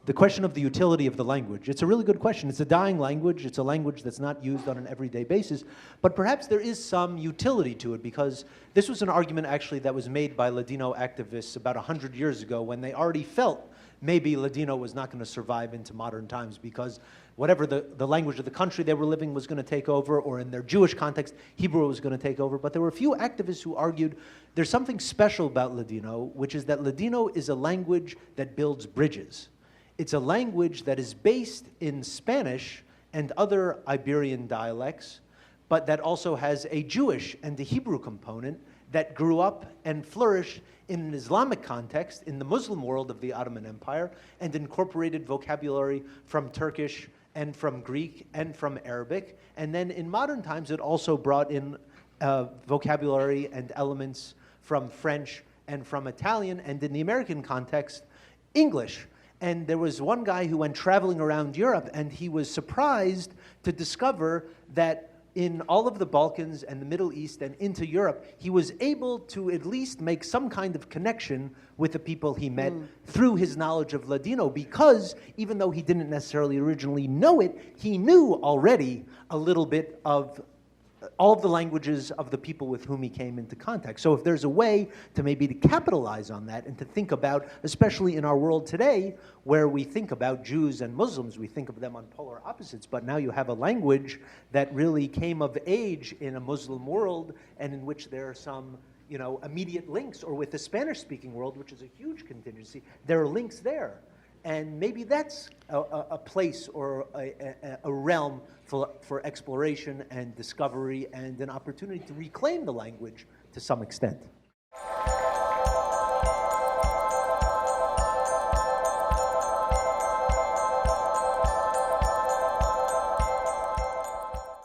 the question of the utility of the language. It's a really good question. It's a dying language. It's a language that's not used on an everyday basis. But perhaps there is some utility to it, because this was an argument actually that was made by Ladino activists about 100 years ago, when they already felt maybe Ladino was not going to survive into modern times, because whatever the language of the country they were living was going to take over, or in their Jewish context, Hebrew was going to take over. But there were a few activists who argued there's something special about Ladino, which is that Ladino is a language that builds bridges. It's a language that is based in Spanish and other Iberian dialects, but that also has a Jewish and a Hebrew component that grew up and flourished in an Islamic context in the Muslim world of the Ottoman Empire, and incorporated vocabulary from Turkish and from Greek and from Arabic. And then in modern times, it also brought in vocabulary and elements from French and from Italian, and in the American context, English. And there was one guy who went traveling around Europe, and he was surprised to discover that in all of the Balkans and the Middle East and into Europe, he was able to at least make some kind of connection with the people he met through his knowledge of Ladino, because even though he didn't necessarily originally know it, he knew already a little bit of all of the languages of the people with whom he came into contact. So if there's a way to maybe to capitalize on that and to think about, especially in our world today, where we think about Jews and Muslims, we think of them on polar opposites, but now you have a language that really came of age in a Muslim world, and in which there are some, you know, immediate links, or with the Spanish-speaking world, which is a huge contingency, there are links there. And maybe that's a place or a realm for exploration and discovery, and an opportunity to reclaim the language to some extent.